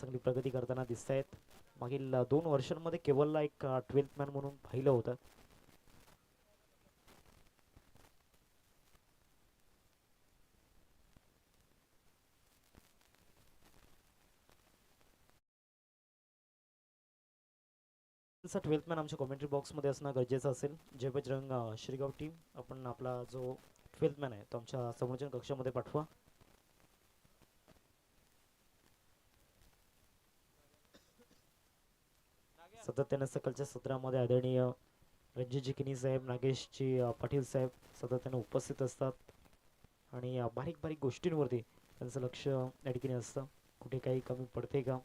चांगली प्रगती करताना दिसत आहेत. मागील 2 वर्षांमध्ये केवलला एक 12th मॅन म्हणून पाहिलं होतं. चा 12th मॅन आमच्या कॉमेंट्री बॉक्समध्ये असणं गरजेचं असेल. जय बजरंग श्रीगाव टीम, आपण आपला जो 12th मॅन आहे तो आमच्या समोरच्या कक्षामध्ये पाठवा. सातत्याने सकाळच्या सत्रामध्ये आदरणीय रणजितजी किनी साहेब, नागेशजी पाटील साहेब सातत्याने उपस्थित असतात आणि बारीक बारीक गोष्टींवरती त्यांचं लक्ष या ठिकाणी असतं. कुठे काही कमी पडते का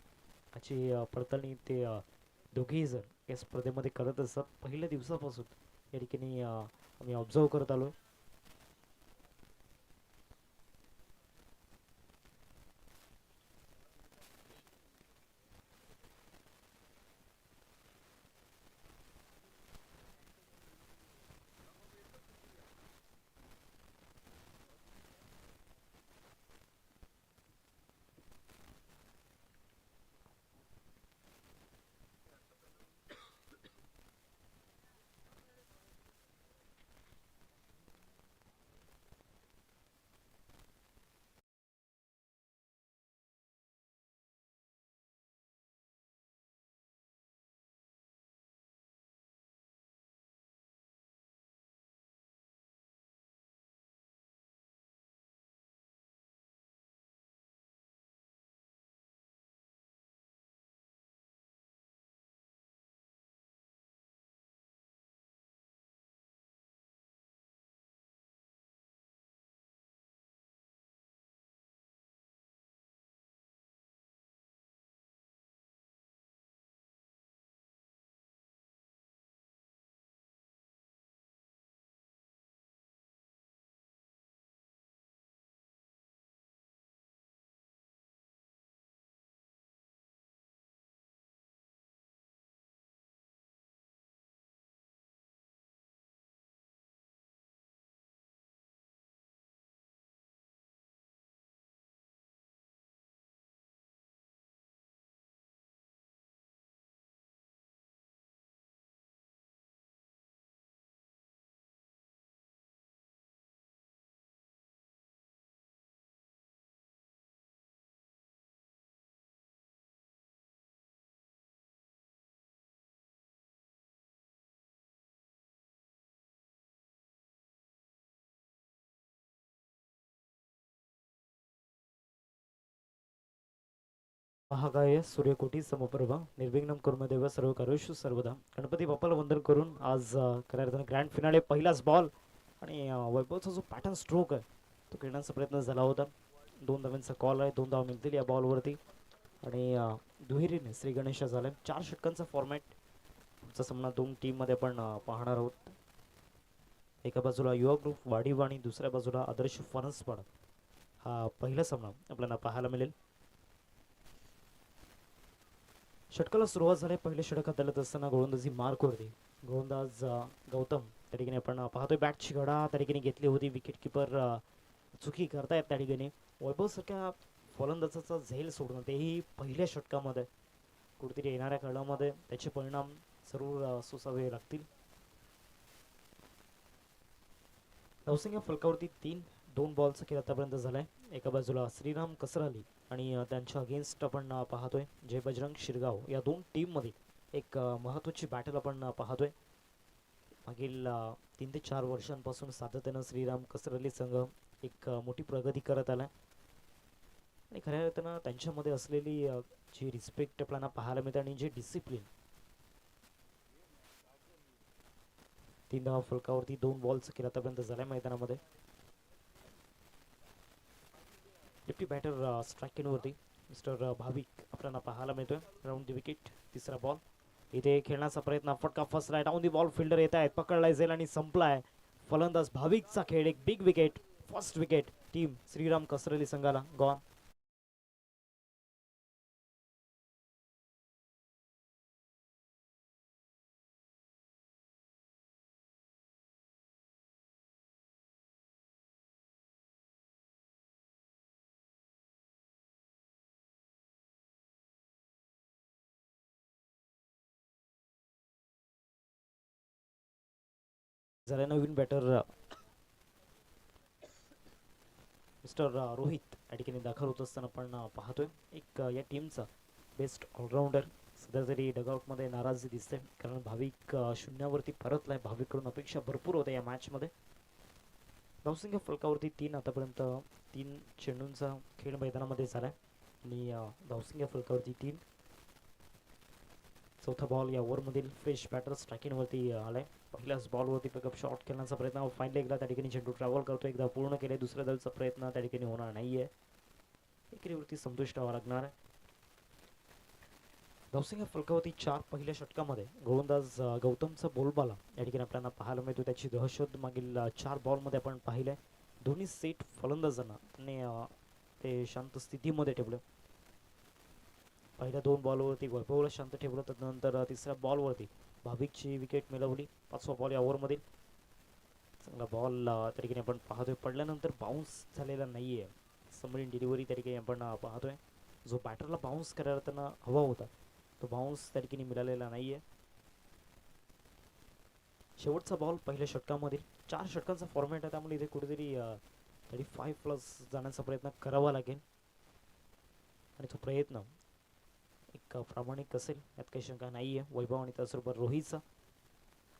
याची पडताळणी ते दोघेही जण या स्पर्धेमध्ये करत असतात. पहिल्या दिवसापासून या ठिकाणी आम्ही ऑब्झर्व करत आलो. महागाय सूर्यकोटी समप्रभा निर्विघ्नं कुर्मदेव सर्व करोषु सर्वदा. गणपती बाप्पाला वंदन करून आज खऱ्या अर्थानं ग्रँड फिनाले पहिलाच बॉल आणि वैभवचा जो पॅटर्न स्ट्रोक आहे तो खेळण्याचा प्रयत्न झाला होता. 2 धावांचा कॉल आहे, 2 धावा मिळतील या बॉलवरती आणि दुहेरीने श्री गणेश झाला. 4 षटकांचा फॉर्मॅट पुढचा सामना 2 टीममध्ये आपण पाहणार आहोत. एका बाजूला युवा ग्रुप वाढीव आणि दुसऱ्या बाजूला आदर्श फणसपाड. हा पहिला सामना आपल्याला पाहायला मिळेल. षटकाला सुरुवात झाली. पहिले षटक हाताळत असताना गोलंदाजी मार्कवरती गोलंदाज गौतम त्या ठिकाणी आपण पाहतोय बॅटची घडा त्या ठिकाणी घेतली होती. विकेट किपर चुकी करतायत त्या ठिकाणी. वैभव सारख्या फलंदाजाचा झेल सोडणं तेही पहिल्या षटकामध्ये कुठेतरी येणाऱ्या काळामध्ये त्याचे परिणाम जरूर सोसावे लागतील. नवसिंग फलकावरती 2 बॉलचा खेळ आतापर्यंत झालाय. एका बाजूला श्रीराम कसराली आणि त्यांच्या अगेन्स्ट आपण पाहतोय जय बजरंग शिरगाव. या 2 टीममध्ये एक महत्त्वाची बॅटल आपण पाहतोय. मागील 3 ते 4 वर्षांपासून सातत्यानं श्रीराम कसराली संघ एक मोठी प्रगती करत आला आणि खऱ्या अर्थानं त्यांच्यामध्ये असलेली जी रिस्पेक्ट आपल्याला पाहायला मिळते आणि जे डिसिप्लिन. 3 धावा फलकावरती 2 बॉलचा खेळ आतापर्यंत झालाय मैदानामध्ये. लेफ्टी बॅटर स्ट्राईक मिस्टर भाविक आपल्याला पाहायला मिळतोय. राऊंड द विकेट तिसरा बॉल इथे खेळण्याचा प्रयत्न. फटका फसलाय. डाऊन दी बॉल फिल्डर येत आहेत. पकडलाय जाईल आणि संपलाय. फलंदाज भाविकचा खेळ. एक big wicket, first wicket team Shriram कसरली संघाला गॉन. झाला नवीन बॅटर मिस्टर रोहित या ठिकाणी दाखल होत असताना आपण पाहतोय एक या टीमचा बेस्ट ऑलराऊंडर सध्या तरी डगआउटमध्ये नाराजी दिसते कारण भाविक शून्यावरती परतलाय. भाविककडून अपेक्षा भरपूर होत्या या मॅचमध्ये. धावसंख्या फलकावरती 3 आतापर्यंत 3 चेंडूंचा खेळ मैदानामध्ये झालाय आणि धावसंख्या फलकावरती 3. चौथा बॉल या ओव्हरमधील फ्रेश बॅटर स्ट्रायकिंगवरती आलाय. पहिल्याच बॉलवरती पिकअप शॉट खेळण्याचा प्रयत्न फाईन लेगला त्या ठिकाणी चेंडू ट्रॅव्हल करतो. एकदा पूर्ण केले. दुसऱ्या दलचा प्रयत्न त्या ठिकाणी होणार नाहीये. विक्रीवरती संतुष्ट व्हावं लागणार. धावसंख्या फलकावरती 4 पहिल्या षटकामध्ये गोलंदाज गौतमचा बोलबाला या ठिकाणी आपल्याला पाहायला मिळतो. त्याची दहशत मागील 4 बॉलमध्ये आपण पाहिलंय. दोन्ही सेट फलंदाजांना आणि ते शांत स्थितीमध्ये ठेवलं. पहिल्या 2 बॉलवरती वैभवला शांत ठेवलं. त्यानंतर तिसऱ्या बॉलवरती भाविकची विकेट मिळवली. 5वा बॉल या ओव्हरमधील चांगला बॉल त्या ठिकाणी आपण पाहतोय. पडल्यानंतर बाउन्स झालेला नाहीये. सबमरीन डिलिव्हरी त्या ठिकाणी आपण पाहतोय. जो बॅटरला बाउन्स करायला त्यांना हवा होता तो बाउन्स त्या ठिकाणी मिळालेला नाहीये. शेवटचा बॉल पहिल्या षटकामधील 4 षटकांचा फॉर्मॅट आहे त्यामुळे इथे कुठेतरी 35+ जाण्याचा प्रयत्न करावा लागेल आणि तो प्रयत्न एक प्रामाणिक असेल यात काही शंका नाहीये. वैभव आणि त्याचबरोबर रोहितचा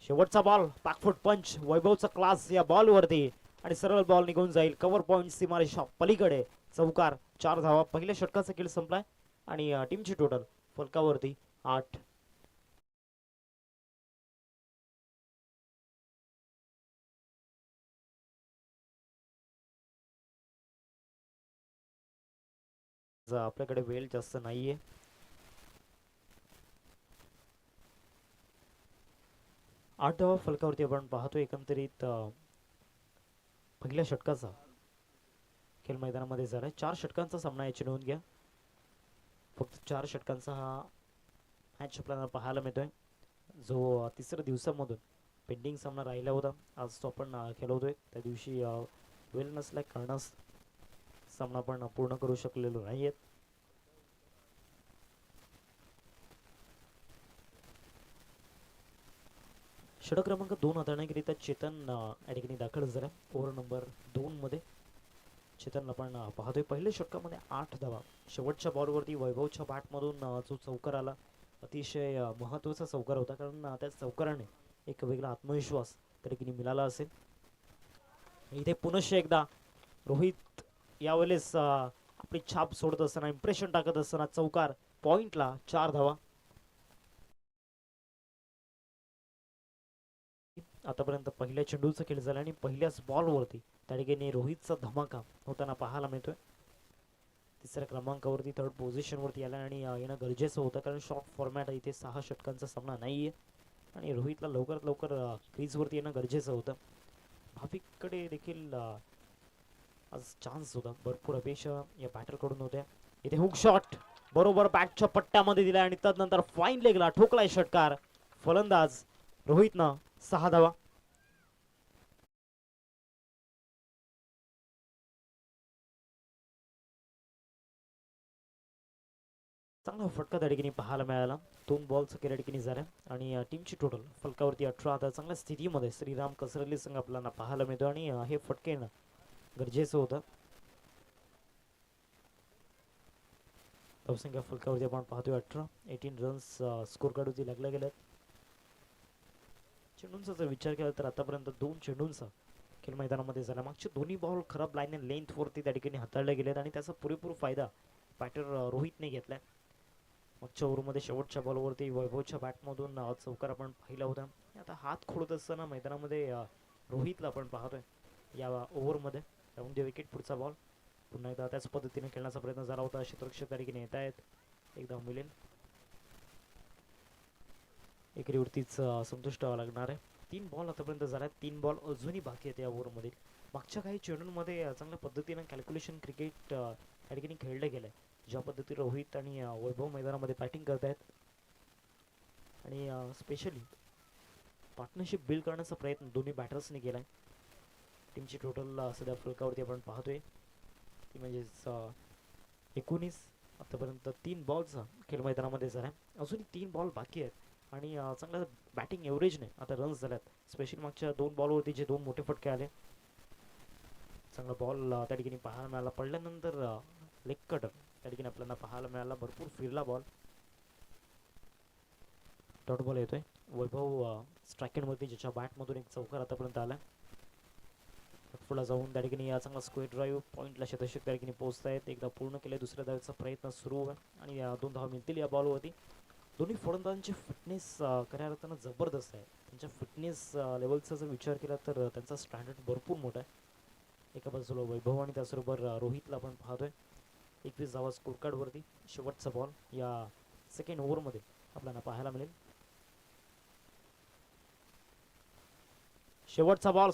शेवटचा बॉल बॅकफुट पंच वैभवचा क्लास या बॉलवरती आणि सरळ बॉल निघून जाईल. कव्हर पॉइंट सीमारेषा पलीकडे चौकार. 4 धावा. पहिल्या षटकाचा खेळ संपलाय आणि टीमची टोटल फलकावरती 8. आपल्याकडे वेळ जास्त नाहीये. 8 धावा फलकावरती आपण पाहतो. एकंदरीत पहिल्या षटकाचा खेळ मैदानामध्ये झालाय. 4 षटकांचा सामना याची नोंद घ्या. फक्त 4 षटकांचा हा मॅच आपल्याला पाहायला मिळतोय. जो तिसऱ्या दिवसामधून पेंडिंग सामना राहिला होता आज तो आपण खेळवतोय. त्या दिवशी वेळ नसल्या कारणास सामना आपण पूर्ण करू शकलेलो नाहीयेत. षटक क्रमांक 2 हाताळण्याकरिता चेतन या ठिकाणी दाखल झाला. ओव्हर नंबर 2 मध्ये चेतनला आपण पाहतोय. पहिल्या षटकामध्ये 8 धावा. शेवटच्या बॉलवरती वैभवच्या बॅटमधून जो चौकार आला अतिशय महत्त्वाचा चौकार होता कारण त्या चौकाराने एक वेगळा आत्मविश्वास त्या ठिकाणी मिळाला असेल. इथे पुनश्च एकदा रोहित यावेळेस आपली छाप सोडत असताना इम्प्रेशन टाकत असताना चौकार. पॉइंटला 4 धावा. आतापर्यंत पहिल्या चेंडूचा खेळ झाला आणि पहिल्याच बॉलवरती त्या ठिकाणी रोहितचा धमाका होताना पाहायला मिळतोय. तिसऱ्या क्रमांकावरती थर्ड पोझिशनवरती आला आणि येणं गरजेचं होतं कारण शॉर्ट फॉर्मॅट इथे 6 षटकांचा सामना नाहीये आणि रोहितला लवकरात लवकर क्रीजवरती येणं गरजेचं होतं. भाविककडे देखील आज चान्स होता. भरपूर अपेक्षा या बॅटरकडून होत्या. इथे हुक शॉट बरोबर बॅटच्या पट्ट्यामध्ये दिला आणि त्यानंतर फाईन लेगला ठोकलाय षटकार. फलंदाज रोहितनं 6 धावा. चांगला फटका त्या ठिकाणी पाहायला मिळाला. 2 बॉलचा खेळ ठिकाणी झाला आणि टीमची टोटल फलकावरती 18. आता चांगल्या स्थितीमध्ये श्रीराम कसरली संघ आपल्याला पाहायला मिळतो आणि हे फटके येणं गरजेचं होतं. धावसंख्या फलकावरती आपण पाहतोय 18. 18 रन्स स्कोर कार्डवरती लागल्या गेल्यात. चेंडूंचा जर विचार केला तर आतापर्यंत 2 चेंडूंचा खेळ मैदानामध्ये झाला. मागचे दोन्ही बॉल खराब लाईन अँड लेंथवरती त्या ठिकाणी हाताळले गेलेत आणि त्याचा पुरेपूर फायदा बॅटर रोहितने घेतलाय. मागच्या ओव्हरमध्ये शेवटच्या बॉलवरती वैभवच्या बॅटमधून चौकार आपण पाहिला होता. आता हात खोडत असताना मैदानामध्ये रोहितला आपण पाहतोय या ओव्हरमध्ये. Round the wicket. पुढचा बॉल पुन्हा एकदा त्याच पद्धतीने खेळण्याचा प्रयत्न झाला होता. क्षेत्ररक्षक त्या ठिकाणी येत आहेत. एकदा मिळेल. एकरीवरतीच संतुष्ट व्हावं लागणार आहे. 3 बॉल आतापर्यंत झाल्यात. 3 बॉल अजूनही बाकी आहेत या ओव्हरमध्ये. मागच्या काही चेंडूंमध्ये चांगल्या पद्धतीनं कॅल्क्युलेशन क्रिकेट या ठिकाणी खेळलं गेलंय. ज्या पद्धतीने रोहित आणि वैभव मैदानामध्ये बॅटिंग करत आहेत आणि स्पेशली पार्टनरशिप बिल्ड करण्याचा प्रयत्न दोन्ही बॅटर्सने केलाय. टीमची टोटल सध्या फलकावरती आपण पाहतोय ती म्हणजेच 19. आतापर्यंत 3 बॉलचा खेळ मैदानामध्ये झाला. अजूनही 3 बॉल बाकी आहेत. आणि चांगलं बॅटिंग एव्हरेजने आता रन्स झाल्यात. स्पेशली मागच्या 2 बॉलवरती जे 2 मोठे फटके आले. चांगला बॉल त्या ठिकाणी पाहायला मिळाला. पडल्यानंतर लेग कटर त्या ठिकाणी आपल्याला पाहायला मिळाला. भरपूर फिरला बॉल. डॉट बॉल येतोय. वैभव स्ट्रायकेंडवरती ज्याच्या बॅटमधून एक चौकार आतापर्यंत आला. पुढे जाऊन त्या ठिकाणी चांगला स्क्वेअर ड्राईव्ह पॉईंटला शतक त्या ठिकाणी पोहोचत आहेत. एकदा पूर्ण केले. दुसऱ्या धावेचा प्रयत्न सुरू आहे आणि 2 धावा मिळतील या बॉलवरती. दोन्ही फलंदाजांची फिटनेस खऱ्या अर्थानं जबरदस्त आहे. त्यांच्या फिटनेस लेवलचा जर विचार केला तर त्यांचा स्टँडर्ड भरपूर मोठा आहे. एका बाजूला वैभव आणि त्याचबरोबर रोहितला आपण पाहतोय. 21 धावा स्कोर कार्डवरती. शेवटचा बॉल या सेकंड ओव्हरमध्ये आपल्याला पाहायला मिळेल. शेवटचा बॉल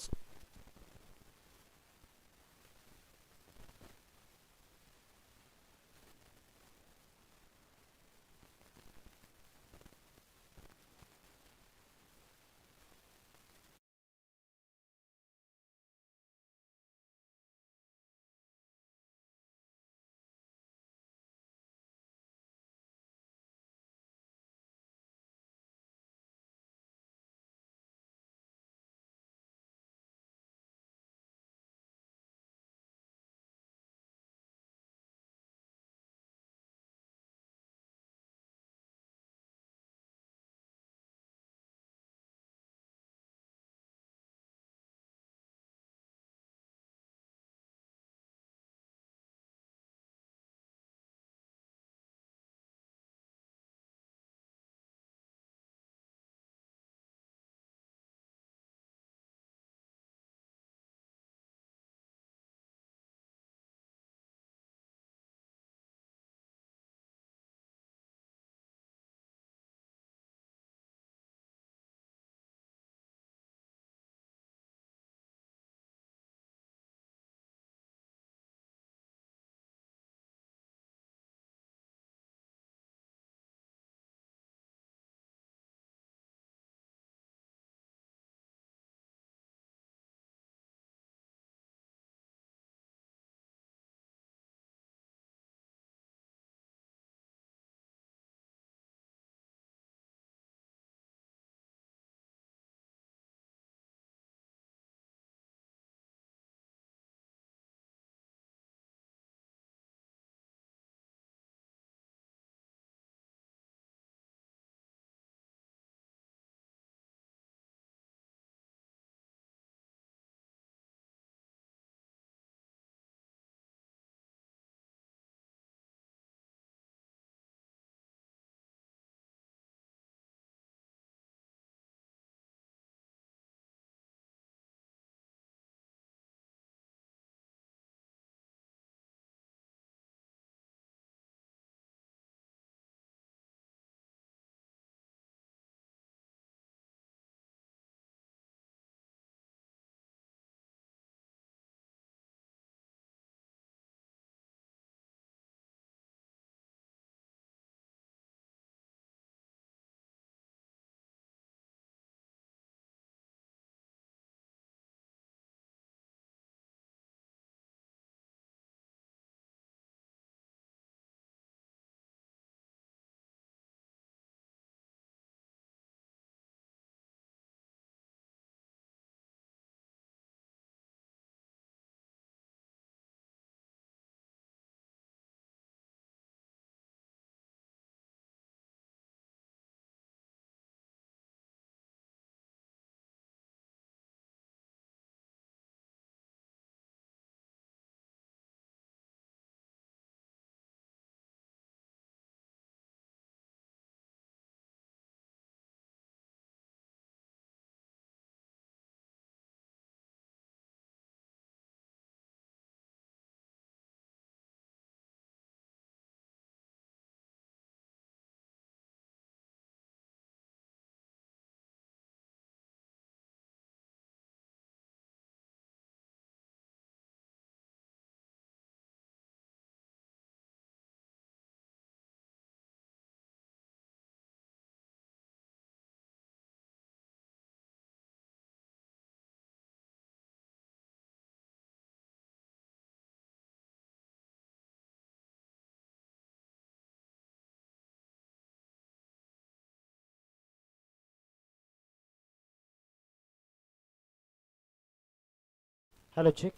हॅलो चेक.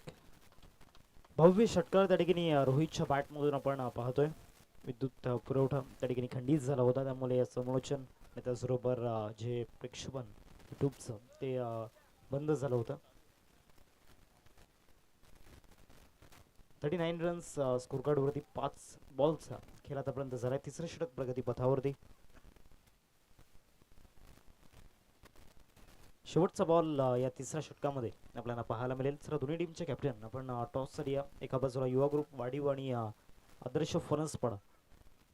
भव्य षटकार त्या ठिकाणी रोहितच्या बॅटमधून आपण पाहतोय. विद्युत पुरवठा त्या ठिकाणी खंडित झाला होता, त्यामुळे समालोचन आणि त्याचबरोबर जे प्रेक्षेपण युट्यूबचं ते बंद झालं होतं. 39 रन्स स्कोर कार्डवरती 5 बॉलचा खेळ आतापर्यंत झालाय. तिसरं षटक प्रगती पथावरती. शेवटचा बॉल या तिसऱ्या षटकामध्ये आपल्याला पाहायला मिळेल. तर दोन्ही टीमचे कॅप्टन आपण टॉस साठी एका बाजूला युवा ग्रुप वाढीव आणि आदर्श फणसपडा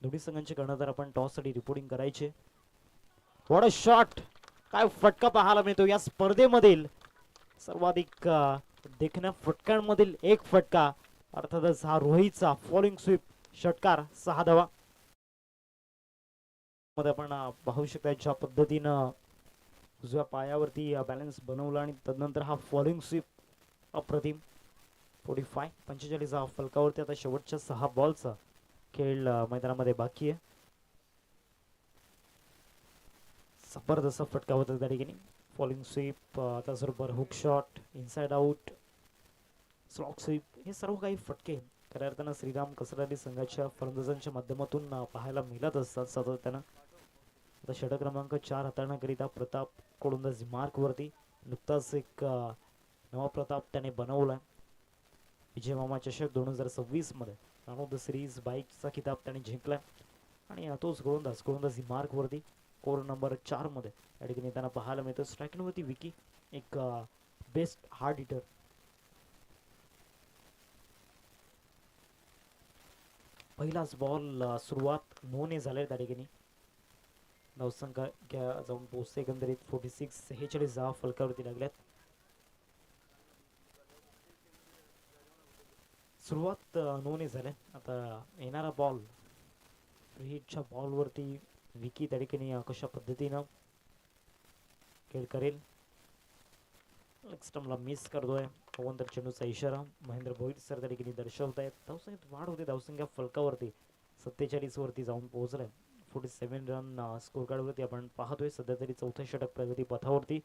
दोन्ही संघांचे कर्णधार आपण टॉस साठी रिपोर्टिंग करायचे. What a shot. काय फटका पाहायला मिळतो या स्पर्धेमधील सर्वाधिक देखण्या फटकांमधील एक फटका. अर्थातच हा रोहितचा फॉलोइंग स्वीप षटकार 6 धावा मध्ये आपण पाहू शकता ज्या पद्धतीनं उजव्या पायावरती बॅलन्स बनवला आणि तदनंतर हा फॉलोइंग स्वीप अप्रतिम. 45 हा फलकावरती आता शेवटच्या 6 बॉलचा खेळ मैदानामध्ये बाकी आहे. जबरदस्त फटका होता त्या ठिकाणी. फॉलोइंग स्वीप त्याचबरोबर hook shot, inside out, slog sweep हे सर्व काही फटके खऱ्या अर्थानं श्रीराम कसरती संघाच्या फलंदाजांच्या माध्यमातून पाहायला मिळत असतात सातत्यानं. आता षटक क्रमांक 4 हाताळण्याकरिता प्रताप गोलंदाजी मार्क वरती. नुकताच एक नवा प्रताप त्याने बनवला. विजय मामा चषक 2026 मध्ये रन ऑफ द सिरीज बाईकचा किताब त्याने जिंकला आणि तोच गोलंदाजी मार्क वरती कोर नंबर 4 मध्ये या ठिकाणी त्यांना पाहायला मिळतं. स्ट्रायकिंग वरती विकी एक बेस्ट हार्ड हिटर. पहिलाच बॉल सुरुवात नोने झाले त्या ठिकाणी. धावसंख्या जाऊन पोहोचते एकंदरीत 46 धावा फलकावरती लागल्यात. सुरुवात नोने झाल्या. आता येणारा बॉल रोहितच्या बॉलवरती विकी त्या ठिकाणी कशा पद्धतीनं खेळ करेल. स्टंपला मिस करतोय. तर चेंडूचा इशारा महेंद्र भोईर सर त्या ठिकाणी दर्शवत आहेत. धावसंख्येत वाढ होते. धावसंख्या फलकावरती 47 वरती जाऊन पोहोचलाय. 47 रन स्कोर कार्डवरती आपण पाहतोय. सध्या तरी चौथं षटक प्रगती पथावरती.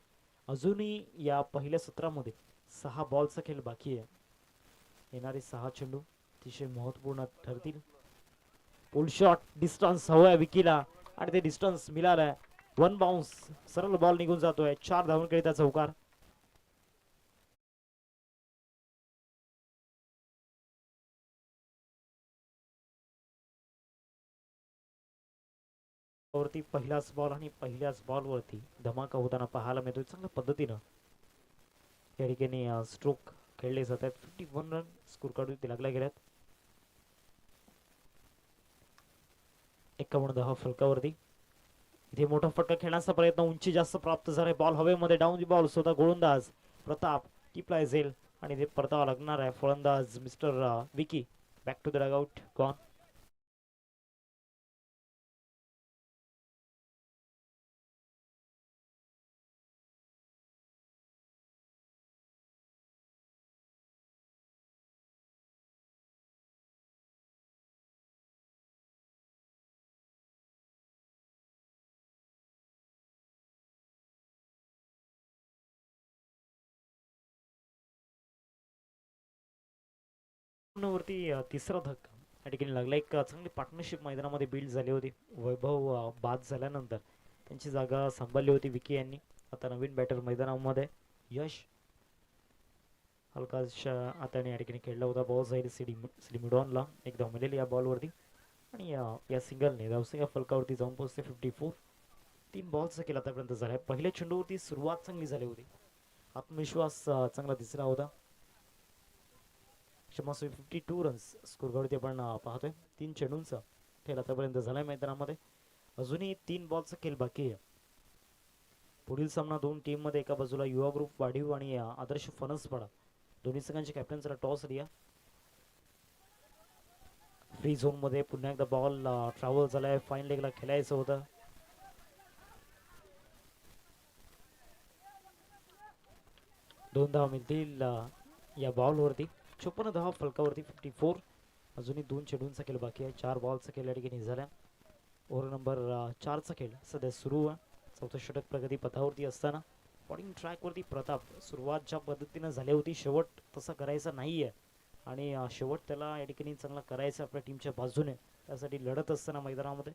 अजूनही या पहिल्या सत्रामध्ये 6 बॉलचा खेळ बाकी आहे. येणारे 6 चेंडू अतिशय महत्वपूर्ण ठरतील. पुल शॉट डिस्टन्स हवंय विकीला आणि ते डिस्टन्स मिळालंय. 1 बाउन्स सरळ बॉल निघून जातोय. 4 धावांकरिता चौकार. वरती पहिलाच बॉल आणि पहिल्याच बॉलवरती धमाका होताना पाहायला मिळतोय. चांगल्या पद्धतीनं या ठिकाणी स्ट्रोक खेळले जात आहेत. 51 रन स्कोर कार्डवरती लागल्या गेल्यात. 51 धावा फलकावरती. इथे मोठा फटका खेळण्याचा प्रयत्न, उंची जास्त प्राप्त झालाय. बॉल हवेमध्ये डाऊन दी बॉल. स्वतः गोलंदाज प्रताप टिपलाय जाईल आणि ते परतावा लागणार आहे. फलंदाज mister Vicky back to the dugout gone. वरती तिसरा धक्का या ठिकाणी लागला. एक चांगली पार्टनरशिप मैदानामध्ये बिल्ड झाली होती. वैभव बाद झाल्यानंतर त्यांची जागा सांभाळली होती विकी यांनी. आता नवीन बॅटर मैदानामध्ये यश हलकाशा हाताने या ठिकाणी खेळला होता. बॉल जाईल सिडीमिडॉनला. एक धाव मिळेल या बॉलवरती आणि या सिंगलने धावसंख्या फलकावरती जाऊन पोहोचते 54. 3 बॉलचा खेळ आतापर्यंत झालाय. पहिल्या चेंडूवरती सुरुवात चांगली झाली होती. आत्मविश्वास चांगला दिसला होता. 52 रन्स स्कोर कार्डवरती आपण पाहतोय. 3 चेंडूंचा खेळ आतापर्यंत झालाय मैदानामध्ये. अजूनही 3 बॉलचा खेळ बाकी आहे. पुढील सामना 2 टीम मध्ये एका बाजूला युवा ग्रुप वाढीव आणि आदर्श फणसपडा दोन्ही संघांचे कॅप्टनचा टॉस रिया. फ्री झोन मध्ये पुन्हा एकदा बॉल ट्रॅव्हल झालाय. फाईन लेगला खेळायचं होतं. दोन धावा मिळतील या बॉलवरती. 56 धावा फलकावरती 54. अजूनही 2 चेंडूंचा खेळ बाकी आहे. 4 बॉलचा खेळ या ठिकाणी झाला. ओव्हर नंबर 4चा खेळ सध्या सुरू आहे. चौथं षटक प्रगती पथावरती असताना बॉलिंग ट्रॅकवरती प्रताप. सुरुवात ज्या पद्धतीनं झाली होती शेवट तसा करायचा नाही आहे आणि शेवट त्याला या ठिकाणी चांगला करायचा आपल्या टीमच्या बाजूने. त्यासाठी लढत असताना मैदानामध्ये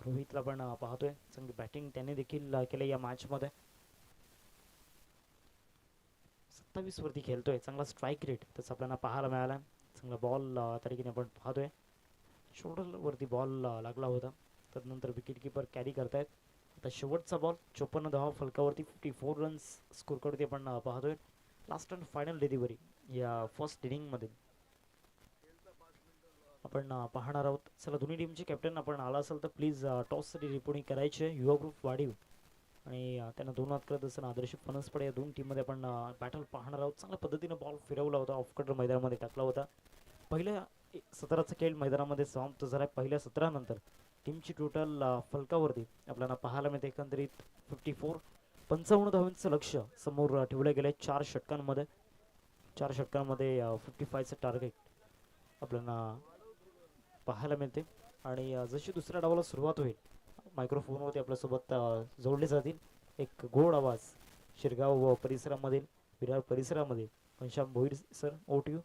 रोहितला पण पाहतोय चांगली बॅटिंग त्याने देखील केली या मॅचमध्ये. 27 वरती खेळतोय, चांगला स्ट्राईक रेट त्याचा आपल्याला पाहायला मिळाला. चांगला बॉल त्या ठिकाणी आपण पाहतोय. शोल्डरवरती बॉल लागला होता, त्यानंतर विकेट किपर कॅरी करतायत. आता शेवटचा बॉल 54 धावा फलकावरती 54 रन्स स्कोर करते आपण पाहतोय. लास्ट अँड फायनल डिलिव्हरी या फर्स्ट इनिंगमध्ये आपण पाहणार आहोत. चला दोन्ही टीमचे कॅप्टन आपण आला असाल तर प्लीज टॉससाठी रिपोर्टिंग करायचे. युवा ग्रुप वाढीव आणि त्यांना दोन हात करत असताना आदर्श फणसपडे या दोन टीममध्ये आपण बॅटल पाहणार आहोत. चांगल्या पद्धतीनं बॉल फिरवला होता, ऑफ कटर मैदानामध्ये टाकला होता. पहिल्या 17चा खेळ मैदानामध्ये समाप्त झाला. पहिल्या 17 नंतर टीमची टोटल फलकावरती आपल्याला पाहायला मिळते एकंदरीत 55 धावांचं लक्ष समोर ठेवलं गेलं आहे. 4 षटकांमध्ये 55चं टार्गेट आपल्याला पाहायला मिळते. आणि जशी दुसऱ्या डावाला सुरुवात होईल मायक्रोफोनवरती आपल्यासोबत जोडले जातील एक गोड आवाज शिरगाव परिसरामधील विरार परिसरामध्ये Ghanshyam Bhoir sir, over to you.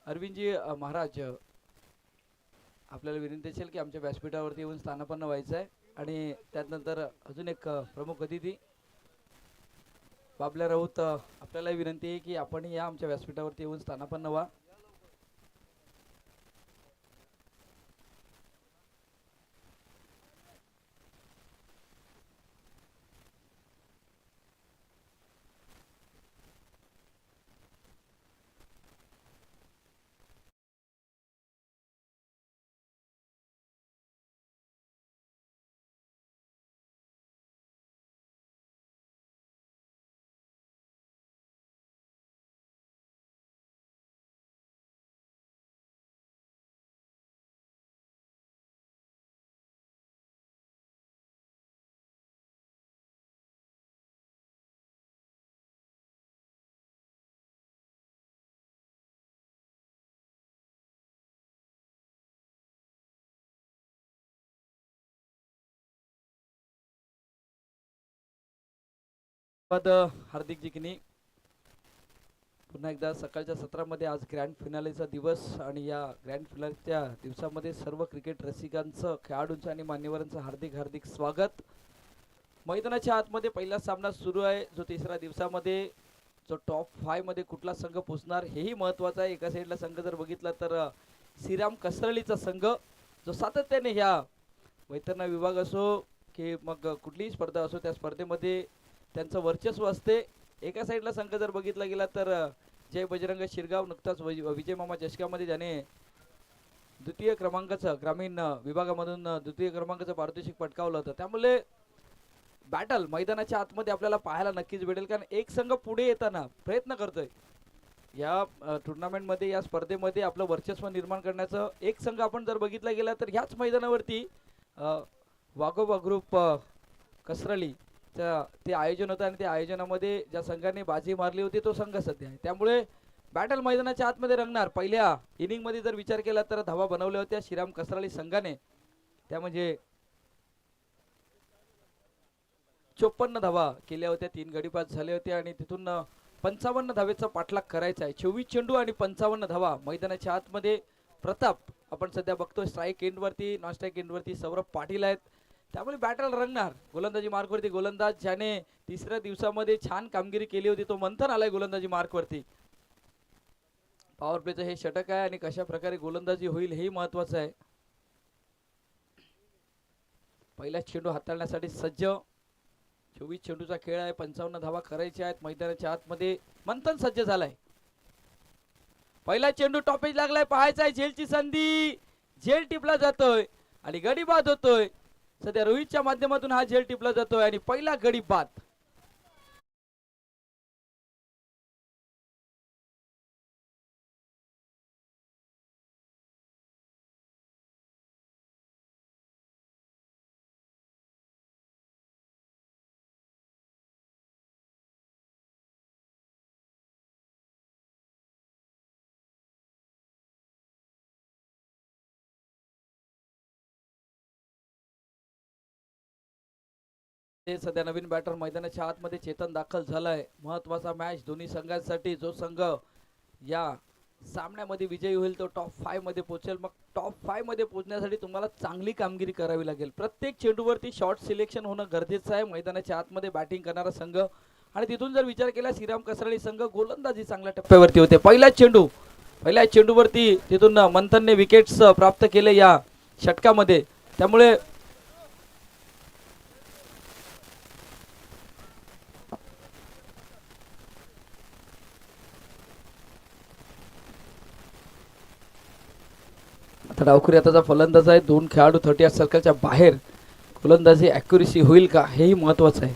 Arvindji Maharaj, आपल्याला विनंती असेल की आमच्या व्यासपीठावरती येऊन स्थानापन्न व्हायचं आहे. आणि त्यानंतर अजून एक प्रमुख अतिथी बाबल्या राऊत, आपल्याला विनंती आहे की आपण या आमच्या व्यासपीठावरती येऊन स्थानापन्न व्हा. हार्दिक जिकनी, पुन्हा एकदा सकाळच्या सत्रामध्ये आज ग्रँड फिनालेचा दिवस आणि या ग्रँड फिनालेच्या दिवसामध्ये सर्व क्रिकेट रसिकांचं, खेळाडूंचं आणि मान्यवरांचं हार्दिक हार्दिक स्वागत. मैदानाच्या आतमध्ये पहिला सामना सुरू आहे, जो तिसऱ्या दिवसामध्ये जो टॉप 5 मध्ये कुठला संघ पोहोचणार हेही महत्त्वाचं आहे. एका साईडला संघ जर बघितला तर श्रीराम कसरळीचा संघ, जो सातत्याने ह्या वैतरणा विभाग असो की मग कुठलीही स्पर्धा असो त्या स्पर्धेमध्ये त्यांचं वर्चस्व असते. एका साईडला संघ जर बघितला गेला तर जय बजरंग शिरगाव, नुकताच विजय मामा चषकामध्ये ज्याने द्वितीय क्रमांकाचं ग्रामीण विभागामधून द्वितीय क्रमांकाचं पारितोषिक पटकावलं होतं. त्यामुळे बॅटल मैदानाच्या आतमध्ये आपल्याला पाहायला नक्कीच भेटेल, कारण एक संघ पुढे येताना प्रयत्न करतोय या टुर्नामेंटमध्ये, या स्पर्धेमध्ये आपलं वर्चस्व निर्माण करण्याचं. एक संघ आपण जर बघितला गेला तर ह्याच मैदानावरती वाघोबा ग्रुप कसरळी ते आयोजन होतं आणि त्या आयोजनामध्ये ज्या संघाने बाजी मारली होती तो संघ सध्या आहे. त्यामुळे बॅटल मैदानाच्या आतमध्ये रंगणार. पहिल्या इनिंगमध्ये जर विचार केला तर धावा बनवल्या होत्या श्रीराम कसराळी संघाने, त्या म्हणजे 54 धावा केल्या होत्या, 3 गडी बाद झाले होते आणि तिथून 55 धावेचा पाठलाग करायचा आहे. 24 चेंडू आणि 55 धावा मैदानाच्या आतमध्ये. प्रताप आपण सध्या बघतोय स्ट्राईक एंडवरती, नॉन स्ट्राईक एंडवरती सौरभ पाटील आहेत. त्यामुळे बॅटल रंगणार. गोलंदाजी मार्कवरती गोलंदाज ज्याने तिसऱ्या दिवसामध्ये छान कामगिरी केली होती तो मंथन आलाय गोलंदाजी मार्कवरती. पॉवर प्लेचं हे षटक आहे आणि कशा प्रकारे गोलंदाजी होईल हेही महत्वाचं आहे. पहिला चेंडू हाताळण्यासाठी सज्ज. 24 चेंडूचा खेळ आहे. 55 धावा करायच्या आहेत. मैदानाच्या आतमध्ये मंथन सज्ज झालाय. पहिला चेंडू टॉपेज लागलाय. पाहायचा आहे झेलची संधी. झेल टिपला जातोय आणि गडी बाद होतोय. सध्या रोहितच्या माध्यमातून हा झेल टिपला जातोय आणि पहिला गडी बाद. ते सध्या नवीन बॅटर मैदानाच्या आतमध्ये चेतन दाखल झालाय. महत्वाचा मॅच दोन्ही संघांसाठी. जो संघ या सामन्यामध्ये विजयी होईल तो टॉप 5 मध्ये पोहोचेल. मग टॉप 5 मध्ये पोहोचण्यासाठी तुम्हाला चांगली कामगिरी करावी लागेल. प्रत्येक चेंडूवरती शॉर्ट सिलेक्शन होणं गरजेचं आहे. मैदानाच्या आतमध्ये बॅटिंग करणारा संघ आणि तिथून जर विचार केला श्रीराम कसरळी संघ गोलंदाजी चांगल्या टप्प्यावरती होते. पहिल्या चेंडूवरती तिथून मंथनने विकेट्स प्राप्त केले या षटकामध्ये. त्यामुळे आता डावखुरी आताचा फलंदाज आहे. 2 खेळाडू 38 सर्कलच्या बाहेर. गोलंदाजी ॲक्युरेसी होईल का हेही महत्वाचं आहे.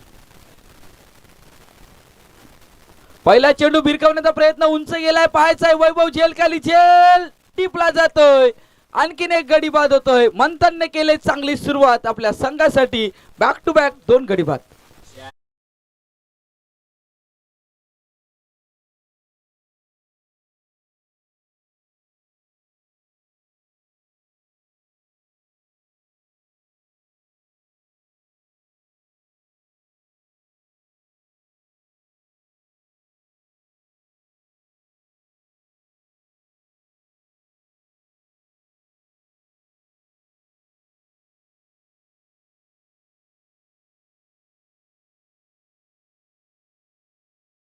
पहिला चेंडू भिरकावण्याचा प्रयत्न उंच गेलाय. पाहायचा आहे वैभव झेल खाली. झेल टिपला जातोय. आणखीन एक गडी बाद होतोय. मंथनने केले चांगली सुरुवात आपल्या संघासाठी. बॅक टू बॅक 2 गडी बाद.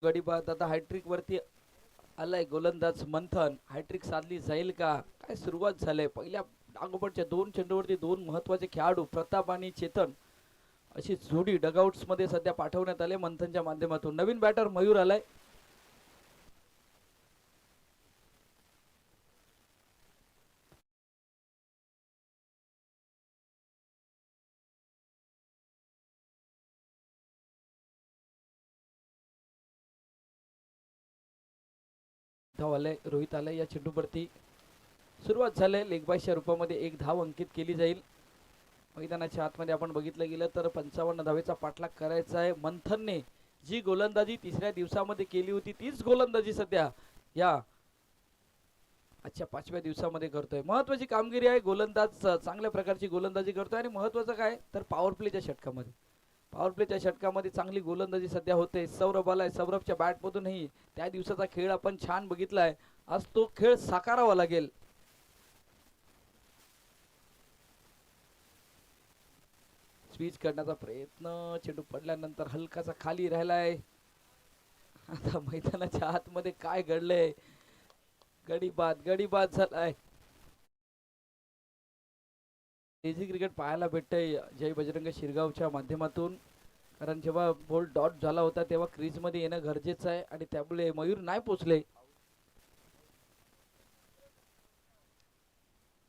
गडी बाद. आता हॅट्रिक वरती आलाय गोलंदाज मंथन. हॅट्रिक साधली जाईल का? काय सुरुवात झाली. पहिल्या डागोपटच्या 2 चेंडूवरती 2 महत्वाचे खेळाडू प्रताप आणि चेतन अशी जोडी डगआउट्स मध्ये सध्या पाठवण्यात आले मंथनच्या माध्यमातून. नवीन बॅटर मयूर आलाय. धाव आलाय. रोहित आलाय या चेंडूवरती. सुरुवात झाली. लेग बायच्या रूपामध्ये 1 धाव अंकित केली जाईल. मैदानाच्या आतमध्ये आपण बघितलं गेलं तर 55 धावेचा पाठलाग करायचा आहे. मंथनने जी गोलंदाजी तिसऱ्या दिवसामध्ये केली होती तीच गोलंदाजी सध्या या आजच्या 5व्या दिवसामध्ये करतोय. महत्वाची कामगिरी आहे. गोलंदाज चांगल्या प्रकारची गोलंदाजी करतोय आणि महत्वाचं काय तर पॉवर प्लेच्या षटकामध्ये चांगली गोलंदाजी सध्या होते. सौरभ आलाय. सौरभच्या बॅटमधूनही त्या दिवसाचा खेळ आपण छान बघितलाय. आज तो खेळ साकारावा लागेल. स्विच करण्याचा प्रयत्न. चेंडू पडल्यानंतर हलकासा खाली राहिलाय. आता मैदानाच्या आतमध्ये काय घडलंय. गडी बाद झालाय. इझी क्रिकेट पाहायला भेटतंय जय बजरंग शिरगावच्या माध्यमातून. कारण जेव्हा बॉल डॉट झाला होता तेव्हा क्रीज मध्ये येणं गरजेचं आहे आणि त्यामुळे मयूर नाही पोचले.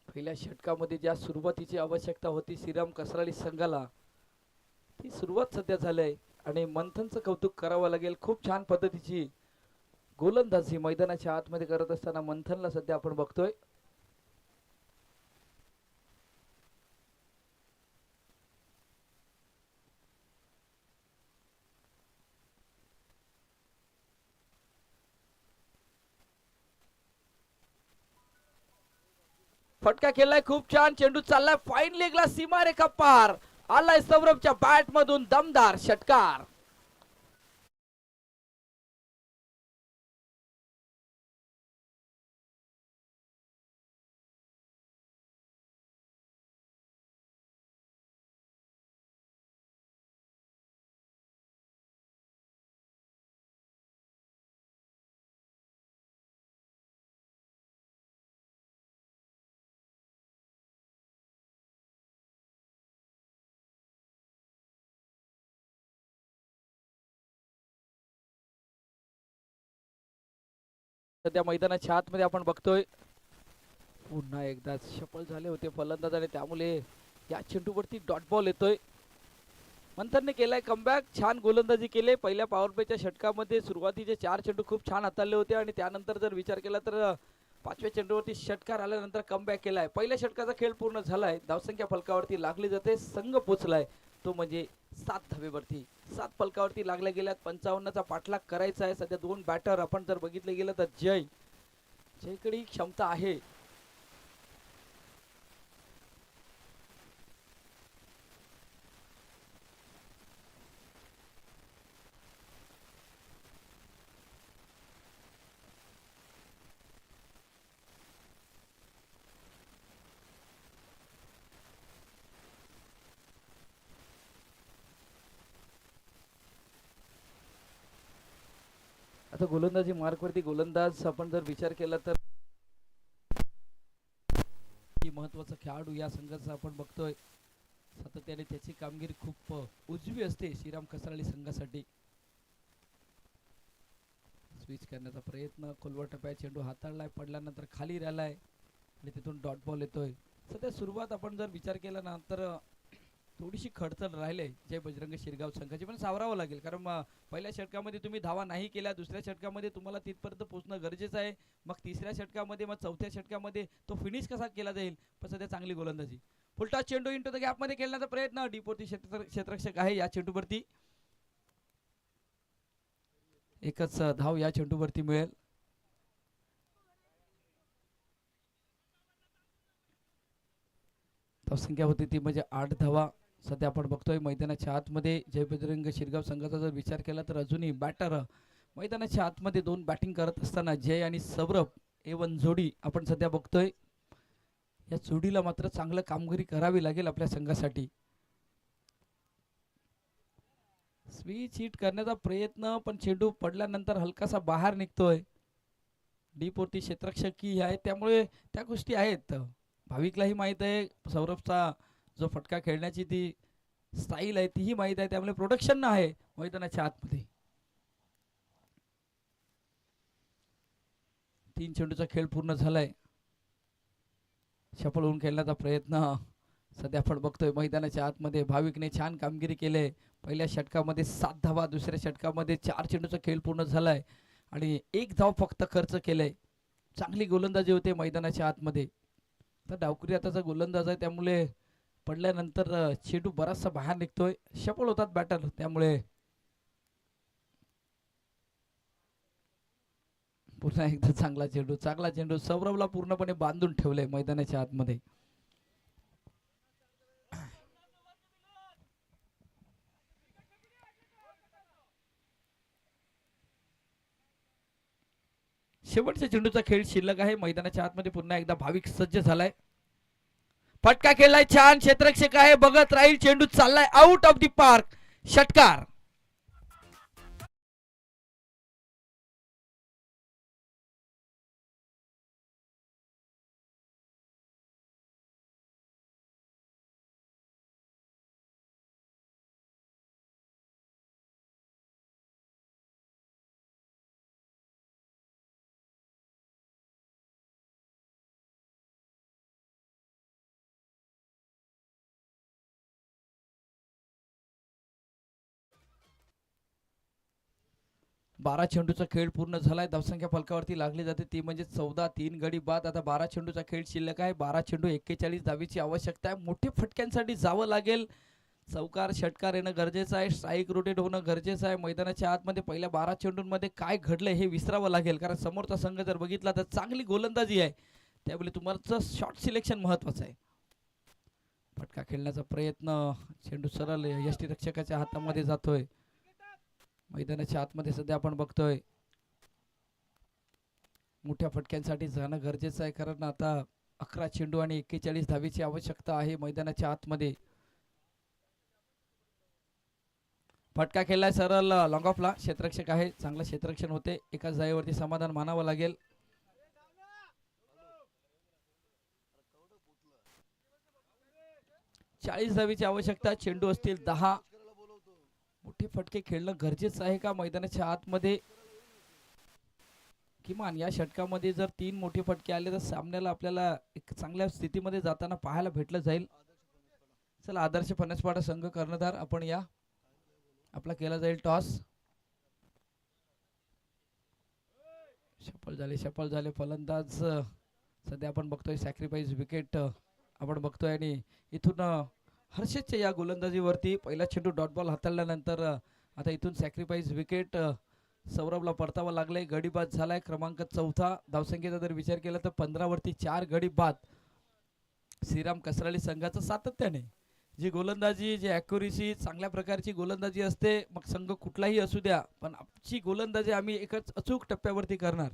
पहिल्या षटकामध्ये ज्या सुरुवातीची आवश्यकता होती श्रीराम कसराली संघाला ती सुरुवात सध्या झाली आणि मंथनचं कौतुक करावं लागेल. खूप छान पद्धतीची गोलंदाजी मैदानाच्या आतमध्ये करत असताना मंथनला सध्या आपण बघतोय. फटका खेळलाय. खूप छान चेंडू चाललाय. फाईन लेगला सीमारेखा पार. आलाय सौरभच्या बॅट मधून दमदार षटकार. सध्या मैदानाच्या आतमध्ये आपण बघतोय पुन्हा एकदा सफल झाले होते फलंदाज आणि त्यामुळे या चेंडूवरती डॉट बॉल येतोय. मंथनने केलाय कमबॅक, छान गोलंदाजी केले. पहिल्या पॉवर प्लेच्या षटकामध्ये सुरुवातीचे 4 चेंडू खूप छान हाताळले होते आणि त्यानंतर जर विचार केला तर 5व्या चेंडूवरती षटकार आल्यानंतर कमबॅक केलाय. पहिल्या षटकाचा खेळ पूर्ण झालाय, धावसंख्या फलकावरती लागली जाते, संघ पोचलाय तो म्हणजे 7 धावेवरती. 7 फलकावरती लागल्या गेल्यात. 55चा पाठलाग करायचा आहे. सध्या 2 बॅटर आपण जर बघितले गेलं तर जयकडे क्षमता आहे. आता गोलंदाजी मार्कवरती गोलंदाज आपण जर विचार केला तर महत्वाचा खेळाडू या संघाचा आपण बघतोय. सातत्याने त्याची कामगिरी खूप उजवी असते श्रीराम कसराळी संघासाठी. स्विच करण्याचा प्रयत्न, खोलवर टप्प्यात चेंडू हाताळलाय, पडल्यानंतर खाली राहिलाय आणि तिथून डॉट बॉल येतोय. सध्या सुरुवात आपण जर विचार केला ना तर थोडीशी खडचल राहिले जय बजरंग शिरगाव संघाची, पण सावरावं लागेल कारण पहिल्या षटकामध्ये तुम्ही धावा नाही केल्या, दुसऱ्या षटकामध्ये तुम्हाला तिथपर्यंत पोहोचणं गरजेचं आहे. मग तिसऱ्या षटकामध्ये, मग चौथ्या षटकामध्ये तो फिनिश कसा केला जाईल. पण सध्या चांगली गोलंदाजी, फुलटॉस चेंडू इंटू द गॅप मध्ये खेळण्याचा प्रयत्न, डीपोर्ती क्षेत्ररक्षक आहे या चेंडूवरती. एकच धाव या चेंडूवरती मिळेल. धावसंख्या होती ती म्हणजे 8 धावा. सध्या आपण बघतोय मैदानाच्या आतमध्ये जय बजरंग शिरगाव संघाचा जर विचार केला तर अजूनही बॅटर मैदानाच्या आतमध्ये 2 बॅटिंग करत असताना जय आणि सौरभ A1 जोडी आपण सध्या बघतोय. या जोडीला मात्र चांगलं कामगिरी करावी लागेल आपल्या संघासाठी. स्विच हिट करण्याचा प्रयत्न, पण चेंडू पडल्यानंतर हलकासा बाहेर निघतोय. डीपोर्ती क्षेत्ररक्षकी आहे त्यामुळे त्या गोष्टी आहेत. भाविकलाही माहित आहे सौरभचा जो फटका खेळण्याची ती स्टाईल आहे तीही माहित आहे, त्यामुळे प्रोडक्शन आहे मैदानाच्या आतमध्ये. 3 चेंडूचा खेळ पूर्ण झालाय. सफल होऊन खेळण्याचा प्रयत्न सध्या आपण बघतोय मैदानाच्या आतमध्ये. भाविकने छान कामगिरी केले. पहिल्या षटकामध्ये 7 धावा, दुसऱ्या षटकामध्ये 4 चेंडूचा खेळ पूर्ण झालाय आणि 1 धाव फक्त खर्च केलंय. चांगली गोलंदाजी होते मैदानाच्या आतमध्ये. तर डावकरी आताचा गोलंदाज आहे त्यामुळे पडल्यानंतर चेंडू बराचसा बाहेर निघतोय. सफल होतात बॅटर, त्यामुळे पुन्हा एकदा चांगला चेंडू सौरभला पूर्णपणे बांधून ठेवलंय मैदानाच्या आतमध्ये. शेवटच्या चेंडूचा खेळ शिल्लक आहे मैदानाच्या आतमध्ये. पुन्हा एकदा भाविक सज्ज झालाय. फटका खेळलाय, छान क्षेत्ररक्षक आहे, बघत राहील. चेंडू चाललाय आउट ऑफ दी पार्क, षटकार. बारा चेंडूचा खेळ पूर्ण झालाय. धावसंख्या फलकावरती लागली जाते ती म्हणजे 14. 3 गडी बाद. आता 12 चेंडूचा खेळ शिल्लक आहे. 12 चेंडू 41 धावीची आवश्यकता आहे. मोठ्या फटक्यांसाठी जावं लागेल. चौकार षटकार येणं गरजेचं आहे. स्ट्राईक रोटेट होणं गरजेचं आहे. मैदानाच्या आतमध्ये पहिल्या 12 चेंडूंमध्ये काय घडलंय हे विसरावं लागेल, कारण समोरचा संघ जर बघितला तर चांगली गोलंदाजी आहे, त्यावेळी तुम्हाला शॉट सिलेक्शन महत्वाचं आहे. फटका खेळण्याचा प्रयत्न, चेंडू सरळ यष्टीरक्षकाच्या हातामध्ये जातोय. मैदानाच्या आतमध्ये सध्या आपण बघतोय मोठ्या फटक्यांसाठी जाणं गरजेचं आहे, कारण आता 11 चेंडू आणि 41 धावीची आवश्यकता आहे मैदानाच्या आतमध्ये. फटका खेळलाय सरळ लॉंग ऑफला. क्षेत्ररक्षक आहे, चांगलं क्षेत्ररक्षण होते. एकाच जागेवरती समाधान मानावं लागेल. चाळीस धावीची आवश्यकता. चेंडू असतील 10. मोठे फटके खेळणं गरजेचं आहे का मैदानाच्या आतमध्ये, किमान या षटकामध्ये जर 3 मोठे फटके आले तर सामन्याला आपल्याला एक चांगल्या स्थितीमध्ये जाताना पाहायला भेटलं जाईल. चला आदर्श फणसपाडा संघ कर्णधार आपण या. आपला केला जाईल टॉस. सफल झाले फलंदाज. सध्या आपण बघतोय सॅक्रिफाईस विकेट आपण बघतोय आणि इथून हर्षदच्या या गोलंदाजीवरती पहिला चेंडू डॉट बॉल हाताळल्यानंतर आता इथून सॅक्रिफाईस विकेट सौरभला परतावा लागलाय. गडी बाद झालाय. क्रमांक 4 धावसंख्येचा जर विचार केला तर 15 वरती 4 गडी बाद. श्रीराम कसराळी संघाचं सातत्याने जी गोलंदाजी जी ॲक्युरेसी चांगल्या प्रकारची गोलंदाजी असते मग संघ कुठलाही असू द्या पण आमची गोलंदाजी आम्ही एकच अचूक टप्प्यावरती करणार.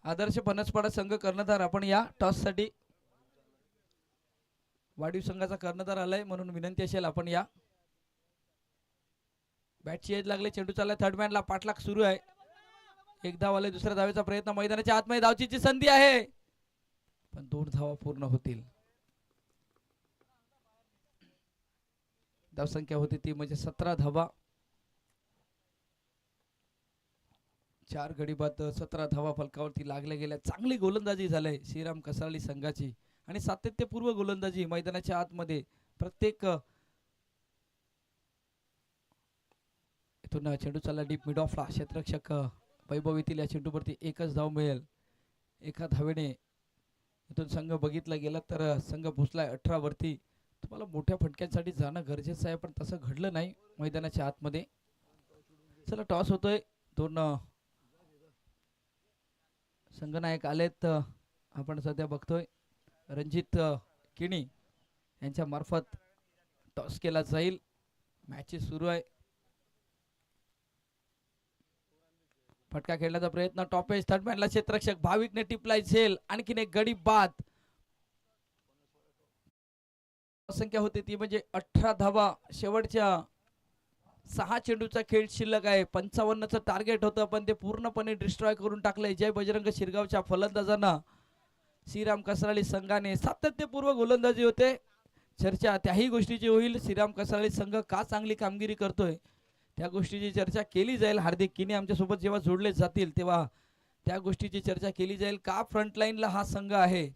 आदर्श फणसपाडा संघ कर्णधार आपण या टॉस साठी. वाढीव संघाचा कर्णधार आलाय म्हणून विनंती असेल आपण या. बॅटची एज लागले. चेंडू चाललाय थर्ड मॅनला. पाठलाग सुरू आहे. एक धाव आले. दुसऱ्या धावेचा प्रयत्न. मैदानाच्या आतमध्ये धावचीची संधी आहे पण 2 धावा पूर्ण होतील. धावसंख्या होती ती म्हणजे 17 धावा. 4 गडी बाद 17 धावा फलकावरती लागल्या गेल्या. चांगली गोलंदाजी झाली श्रीराम कसराळी संघाची आणि सातत्यपूर्व गोलंदाजी मैदानाच्या आतमध्ये. प्रत्येक इथून चेंडू चालला डीप मिड ऑफला. क्षेत्ररक्षक वैभव येथील. या चेंडूवरती एकच धाव मिळेल. एका धावेने इथून संघ बघितला गेला तर संघ पोचलाय 18 वरती. तुम्हाला मोठ्या फटक्यांसाठी जाणं गरजेचं आहे पण तसं घडलं नाही मैदानाच्या आतमध्ये. चला टॉस होतोय. 2 संघनायक आलेत. आपण सध्या बघतोय रणजित किणी यांच्या मार्फत टॉस केला जाईल. मॅचेस सुरू आहे. फटका खेळण्याचा प्रयत्न. टॉप एज थर्ड मॅनला क्षेत्ररक्षक भाविकने टिपलाय झेल. आणखीन एक गडी बाद. संख्या होती ती म्हणजे 18 धावा. शेवटच्या 6 चेंडूचा खेळ शिल्लक आहे. 55चं टार्गेट होतं पण ते पूर्णपणे डिस्ट्रॉय करून टाकलंय जय बजरंग शिरगावच्या फलंदाजांना. श्रीराम कसराळी संघाने सातत्यपूर्व गोलंदाजी होते. चर्चा त्याही गोष्टीची होईल. श्रीराम कसराळी संघ का चांगली कामगिरी करतोय त्या गोष्टीची चर्चा केली जाईल. हार्दिक किने आमच्यासोबत जेव्हा जोडले जातील तेव्हा त्या गोष्टीची चर्चा केली जाईल. का फ्रंटलाईनला हा संघ आहे,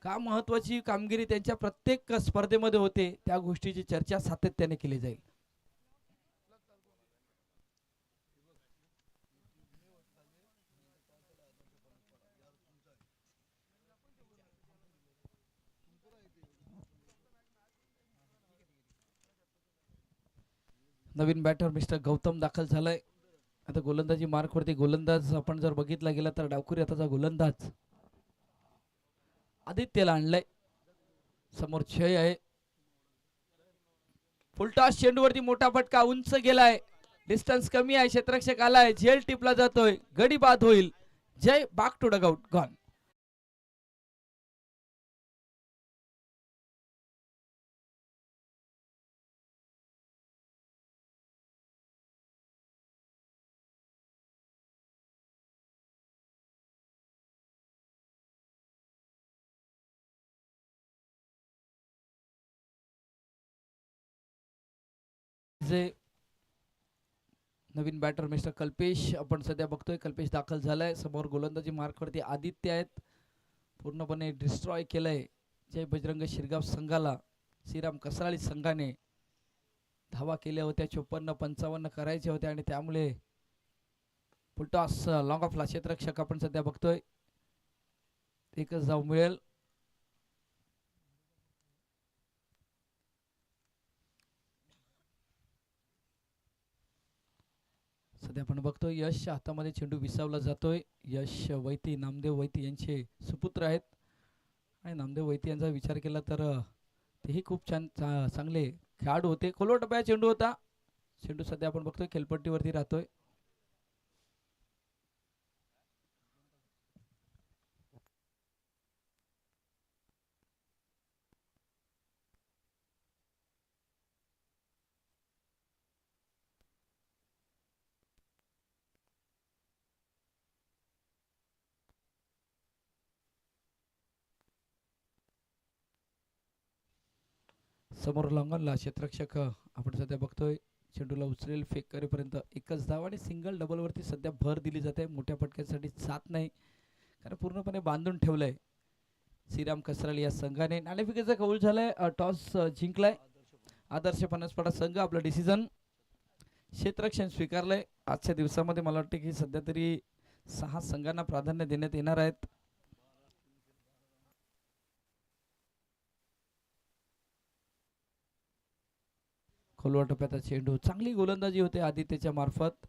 का महत्वाची कामगिरी त्यांच्या प्रत्येक स्पर्धेमध्ये होते त्या गोष्टीची चर्चा सातत्याने केली जाईल. नवीन बॅटर मिस्टर गौतम दाखल झालाय. आता गोलंदाजी मार्क वरती गोलंदाज आपण जर बघितला गेला तर डावखुरी हाताचा गोलंदाज आदित्यला आणलाय. समोर जय आहे. फुलटॉस चेंडूवरती मोठा फटका. उंच गेलाय. डिस्टन्स कमी आहे. क्षेत्ररक्षक आलाय. झेल टिपला जातोय. गडी बाद होईल. जय बॅक टू डगआउट गॉन. जे नवीन बॅटर मिस्टर कल्पेश आपण सध्या बघतोय. कल्पेश दाखल झालाय. समोर गोलंदाजी मार्क वरती आदित्य आहेत. पूर्णपणे डिस्ट्रॉय केलंय जय बजरंग शिरगाव संघाला. श्रीराम कसराळी संघाने धावा केल्या होत्या. 54-55 करायचे होते आणि त्यामुळे फुलटॉस लॉंग ऑफला क्षेत्ररक्षक आपण सध्या बघतोय. एकच धाव मिळेल. सध्या आपण बघतोय यशच्या हातामध्ये चेंडू विसावला जातोय. यश वैती नामदेव वैती यांचे सुपुत्र आहेत आणि नामदेव वैती यांचा विचार केला तर तेही खूप छान चांगले खेळाडू होते. खोलवर टप्प्याचा चेंडू होता. चेंडू सध्या आपण बघतोय खेळपट्टीवरती राहतोय. समोर लॉंगॉनला क्षेत्ररक्षक आपण सध्या बघतोय चेंडूला उचलेल फेक करेपर्यंत एकच धाव आणि सिंगल डबलवरती सध्या भर दिली जाते. मोठ्या फटक्यांसाठी जात नाही कारण पूर्णपणे बांधून ठेवलंय श्रीराम कसराली या संघाने. नाणेफेकीचा कौल झालाय. टॉस जिंकलाय आदर्श पनसपाडा संघ. आपलं डिसिजन क्षेत्ररक्षण स्वीकारलंय. आजच्या दिवसामध्ये मला वाटतं की सध्या तरी 6 संघांना प्राधान्य देण्यात येणार आहेत. खोलवा टप्प्याचा चेंडू, चांगली गोलंदाजी होते आदित्यच्या मार्फत.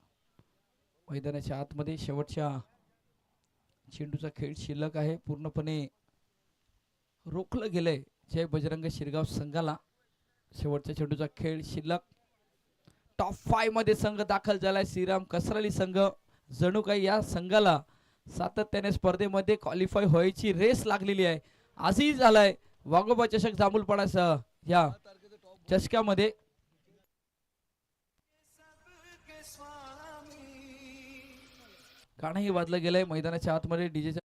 मैदानाच्या आतमध्ये शेवटच्या चेंडूचा खेळ शिल्लक आहे. पूर्णपणे रोखलं गेलंय जय बजरंग शिरगाव संघाला. शेवटच्या चेंडूचा खेळ शिल्लक. टॉप 5 मध्ये संघ दाखल झालाय श्रीराम कसराली संघ. जणू काही या संघाला सातत्याने स्पर्धेमध्ये क्वालिफाय व्हायची रेस लागलेली आहे. आजही झालाय वाघोबा चषक जांभूलपाडा या चषकामध्ये. गाणंही वाजलं गेलंय मैदानाच्या आतमध्ये डीजेच्या